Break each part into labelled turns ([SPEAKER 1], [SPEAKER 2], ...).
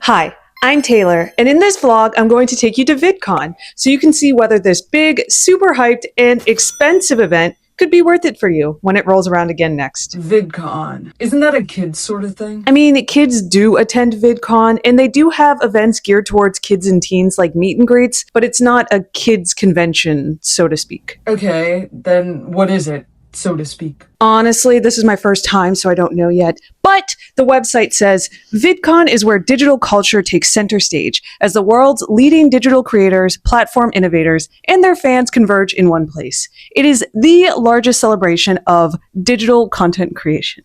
[SPEAKER 1] Hi, I'm Taylor, and in this vlog, I'm going to take you to VidCon so you can see whether this big, super hyped, and expensive event could be worth it for you when it rolls around again next.
[SPEAKER 2] VidCon. Isn't that a kids sort of thing?
[SPEAKER 1] I mean, kids do attend VidCon, and they do have events geared towards kids and teens like meet and greets, but it's not a kids convention, so to speak.
[SPEAKER 2] Okay, then what is it, so to speak?
[SPEAKER 1] Honestly, this is my first time, so I don't know yet. But the website says VidCon is where digital culture takes center stage as the world's leading digital creators, platform innovators, and their fans converge in one place. It is the largest celebration of digital content creation.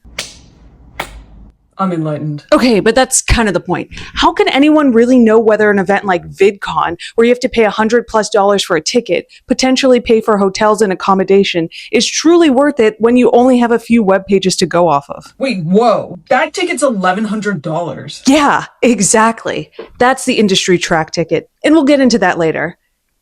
[SPEAKER 2] I'm enlightened.
[SPEAKER 1] Okay, but that's kind of the point. How can anyone really know whether an event like VidCon, where you have to pay $100+ for a ticket, potentially pay for hotels and accommodation, is truly worth it when you only have a few web pages to go off of?
[SPEAKER 2] Wait, whoa. That ticket's $1,100.
[SPEAKER 1] Yeah, exactly. That's the industry track ticket. And we'll get into that later.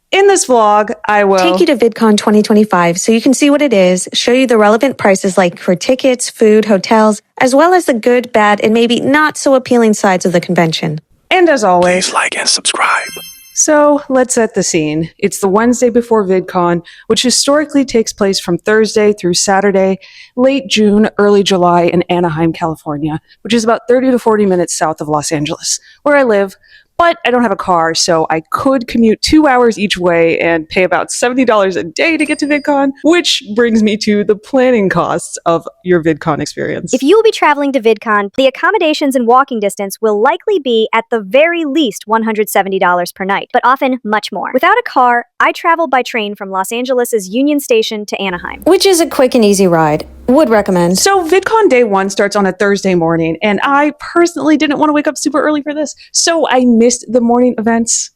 [SPEAKER 1] In this vlog, I will
[SPEAKER 3] take you to VidCon 2025 so you can see what it is, show you the relevant prices like for tickets, food, hotels, as well as the good, bad, and maybe not so appealing sides of the convention.
[SPEAKER 1] And as always,
[SPEAKER 4] please like and subscribe.
[SPEAKER 1] So let's set the scene. It's the Wednesday before VidCon, which historically takes place from Thursday through Saturday, late June, early July in Anaheim, California, which is about 30 to 40 minutes south of Los Angeles, where I live. But I don't have a car, so I could commute 2 hours each way and pay about $70 a day to get to VidCon, which brings me to the planning costs of your VidCon experience.
[SPEAKER 5] If you will be traveling to VidCon, the accommodations and walking distance will likely be at the very least $170 per night, but often much more. Without a car, I traveled by train from Los Angeles' Union Station to Anaheim,
[SPEAKER 3] which is a quick and easy ride. Would recommend.
[SPEAKER 1] So VidCon day one starts on a Thursday morning, and I personally didn't want to wake up super early for this, so I missed the morning events.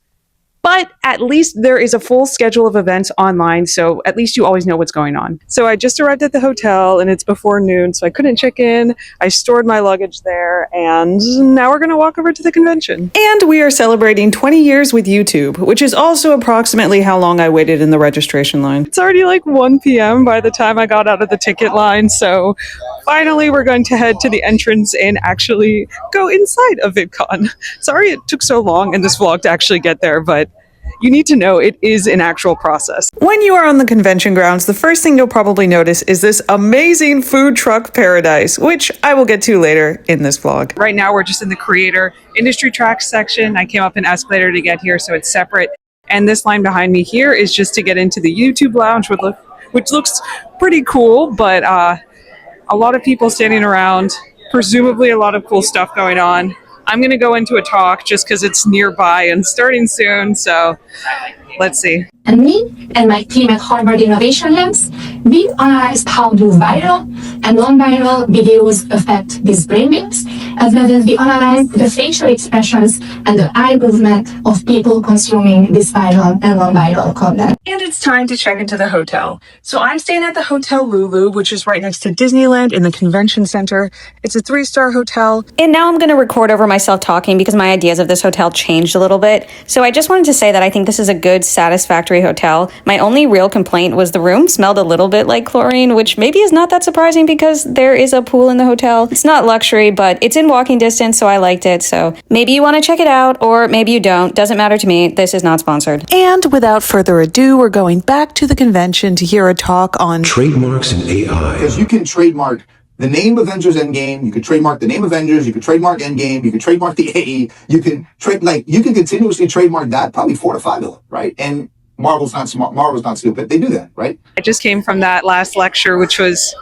[SPEAKER 1] But at least there is a full schedule of events online, so at least you always know what's going on. So I just arrived at the hotel, and it's before noon, so I couldn't check in. I stored my luggage there, and now we're going to walk over to the convention. And we are celebrating 20 years with YouTube, which is also approximately how long I waited in the registration line. It's already like 1 p.m. by the time I got out of the ticket line, so finally we're going to head to the entrance and actually go inside of VidCon. Sorry it took so long in this vlog to actually get there, but you need to know it is an actual process. When you are on the convention grounds, the first thing you'll probably notice is this amazing food truck paradise, which I will get to later in this vlog. Right now, we're just in the creator industry track section. I came up an escalator to get here, so it's separate. And this line behind me here is just to get into the YouTube lounge, which looks pretty cool, but a lot of people standing around, presumably a lot of cool stuff going on. I'm going to go into a talk just because it's nearby and starting soon, so let's see.
[SPEAKER 6] And me and my team at Harvard Innovation Labs, we analyzed how do viral and non-viral videos affect these brain waves, as well as we analyzed the facial expressions and the eye movement of people consuming this viral and non-viral content.
[SPEAKER 2] And it's time to check into the hotel. So I'm staying at the Hotel Lulu, which is right next to Disneyland in the convention center. It's a 3-star hotel.
[SPEAKER 3] And now I'm going to record over myself talking because my ideas of this hotel changed a little bit. So I just wanted to say that I think this is a good, satisfactory hotel. My only real complaint was the room smelled a little bit like chlorine, which maybe is not that surprising because there is a pool in the hotel. It's not luxury, but it's in walking distance, so I liked it. So maybe you want to check it out, or maybe you don't. Doesn't matter to me. This is not sponsored.
[SPEAKER 1] And without further ado, we're going back to the convention to hear a talk on
[SPEAKER 4] trademarks and AI.
[SPEAKER 7] Because you can trademark the name Avengers Endgame, you could trademark the name Avengers, you could trademark Endgame, you could trademark the AE, you can continuously trademark that, probably 4 to 5 of them, right? And Marvel's not smart, Marvel's not stupid. They do that, right?
[SPEAKER 1] I just came from that last lecture, which was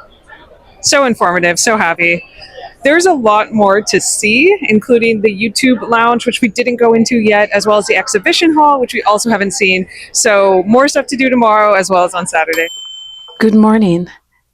[SPEAKER 1] so informative, so happy. There's a lot more to see, including the YouTube lounge, which we didn't go into yet, as well as the exhibition hall, which we also haven't seen. So more stuff to do tomorrow, as well as on Saturday. Good morning.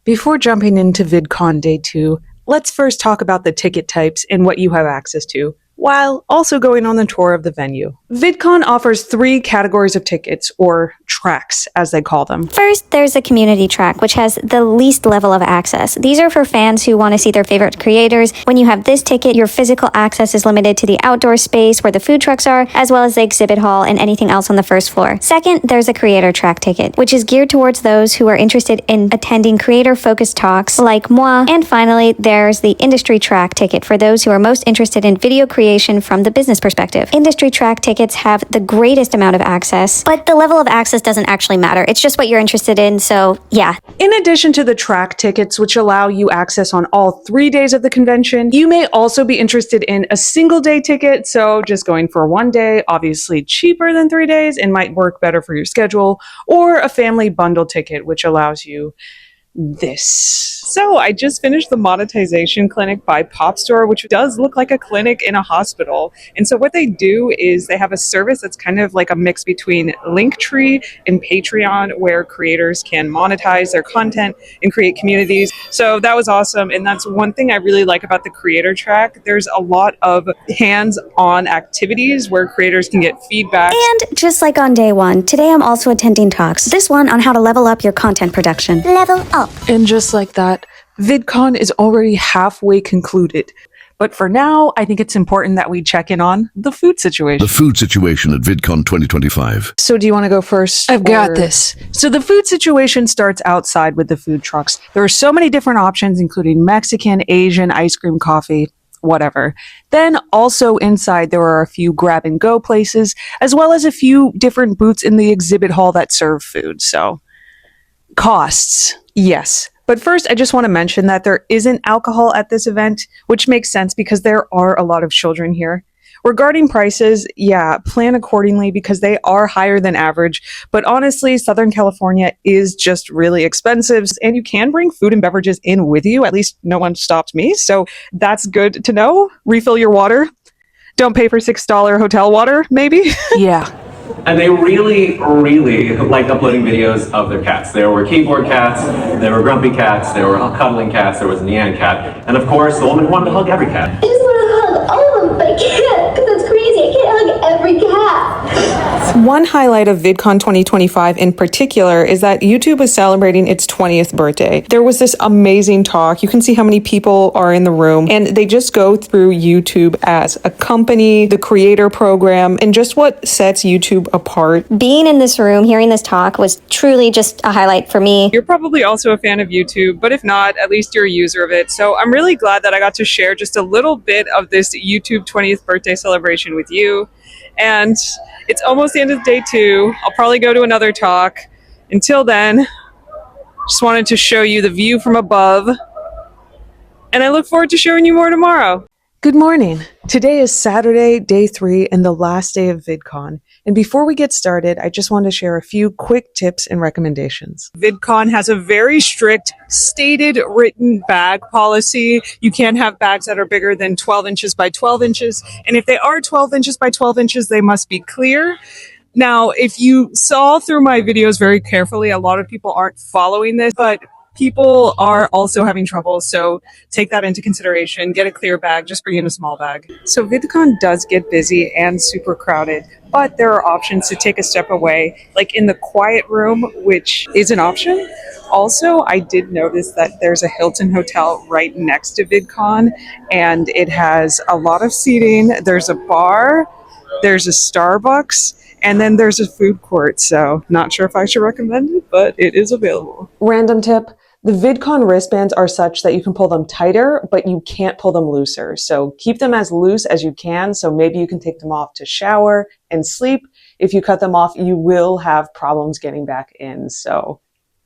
[SPEAKER 1] Before jumping into VidCon Day 2, let's first talk about the ticket types and what you have access to, while also going on the tour of the venue. VidCon offers 3 categories of tickets, or tracks, as they call them.
[SPEAKER 5] First, there's a community track, which has the least level of access. These are for fans who want to see their favorite creators. When you have this ticket, your physical access is limited to the outdoor space where the food trucks are, as well as the exhibit hall and anything else on the first floor. Second, there's a creator track ticket, which is geared towards those who are interested in attending creator-focused talks like moi. And finally, there's the industry track ticket for those who are most interested in video creation creation from the business perspective. Industry track tickets have the greatest amount of access, but the level of access doesn't actually matter. It's just what you're interested in, so yeah.
[SPEAKER 1] In addition to the track tickets, which allow you access on all 3 days of the convention, you may also be interested in a single day ticket. So just going for one day, obviously cheaper than 3 days and might work better for your schedule, or a family bundle ticket, which allows you this. So I just finished the monetization clinic by Pop Store, which does look like a clinic in a hospital. And so what they do is they have a service that's kind of like a mix between Linktree and Patreon, where creators can monetize their content and create communities. So that was awesome. And that's one thing I really like about the creator track. There's a lot of hands-on activities where creators can get feedback.
[SPEAKER 5] And just like on day one, today I'm also attending talks. This one on how to level up your content production. Level up.
[SPEAKER 1] And just like that, VidCon is already halfway concluded. But for now, I think it's important that we check in on the food situation.
[SPEAKER 4] The food situation at VidCon 2025.
[SPEAKER 1] So do you want to go first?
[SPEAKER 2] I've got this.
[SPEAKER 1] So the food situation starts outside with the food trucks. There are so many different options, including Mexican, Asian, ice cream, coffee, whatever. Then also inside, there are a few grab and go places, as well as a few different booths in the exhibit hall that serve food. So costs. Yes. But first, I just want to mention that there isn't alcohol at this event, which makes sense because there are a lot of children here. Regarding prices, yeah, plan accordingly because they are higher than average. But honestly, Southern California is just really expensive, and you can bring food and beverages in with you. At least no one stopped me, so that's good to know. Refill your water. Don't pay for $6 hotel water, maybe? Yeah.
[SPEAKER 8] And they really, really liked uploading videos of their cats. There were keyboard cats, there were grumpy cats, there were cuddling cats, there was a Nyan cat, and of course, the woman wanted to hug every cat.
[SPEAKER 9] I just want to hug all of them, but I can't, because it's crazy. I can't hug every cat.
[SPEAKER 2] One highlight of VidCon 2025 in particular is that YouTube is celebrating its 20th birthday. There was this amazing talk. You can see how many people are in the room, and they just go through YouTube as a company, the creator program, and just what sets YouTube apart.
[SPEAKER 5] Being in this room, hearing this talk was truly just a highlight for me.
[SPEAKER 1] You're probably also a fan of YouTube, but if not, at least you're a user of it. So I'm really glad that I got to share just a little bit of this YouTube 20th birthday celebration with you. And it's almost the end of day 2. I'll probably go to another talk. Until then, just wanted to show you the view from above. And I look forward to showing you more tomorrow. Good morning. Today is Saturday, day 3, and the last day of VidCon. And before we get started, I just want to share a few quick tips and recommendations. VidCon has a very strict, stated, written bag policy. You can't have bags that are bigger than 12 inches by 12 inches. And if they are 12 inches by 12 inches, they must be clear. Now, if you saw through my videos very carefully, a lot of people aren't following this, but people are also having trouble, so take that into consideration. Get a clear bag, just bring in a small bag. So VidCon does get busy and super crowded, but there are options to take a step away, like in the quiet room, which is an option. Also, I did notice that there's a Hilton hotel right next to VidCon, and it has a lot of seating. There's a bar, there's a Starbucks, and then there's a food court. So not sure if I should recommend it, but it is available. Random tip. The VidCon wristbands are such that you can pull them tighter, but you can't pull them looser. So keep them as loose as you can. So maybe you can take them off to shower and sleep. If you cut them off, you will have problems getting back in. So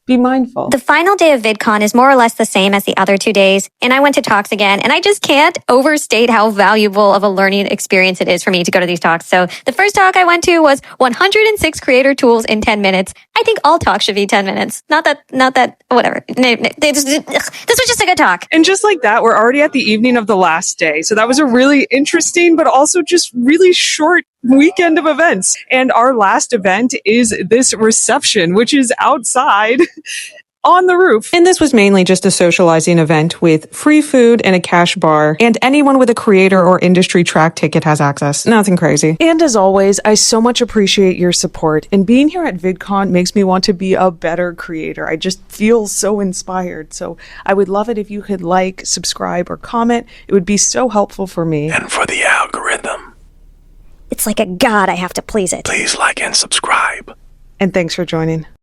[SPEAKER 1] be mindful.
[SPEAKER 5] The final day of VidCon is more or less the same as the other 2 days, and I went to talks again, and I just can't overstate how valuable of a learning experience it is for me to go to these talks. So the first talk I went to was 106 creator tools in 10 minutes. I think all talks should be 10 minutes. Not that, whatever. This was just a good talk.
[SPEAKER 1] And just like that, we're already at the evening of the last day. So that was a really interesting, but also just really short weekend of events. And our last event is this reception, which is outside on the roof.
[SPEAKER 2] And this was mainly just a socializing event with free food and a cash bar, and anyone with a creator or industry track ticket has access. Nothing crazy.
[SPEAKER 1] And as always, I so much appreciate your support. And being here at VidCon makes me want to be a better creator. I just feel so inspired. So I would love it if you could like, subscribe, or comment. It would be so helpful for me.
[SPEAKER 4] And for the algorithm,
[SPEAKER 5] It's like a god I have to please it.
[SPEAKER 4] please like and subscribe.
[SPEAKER 1] And thanks for joining.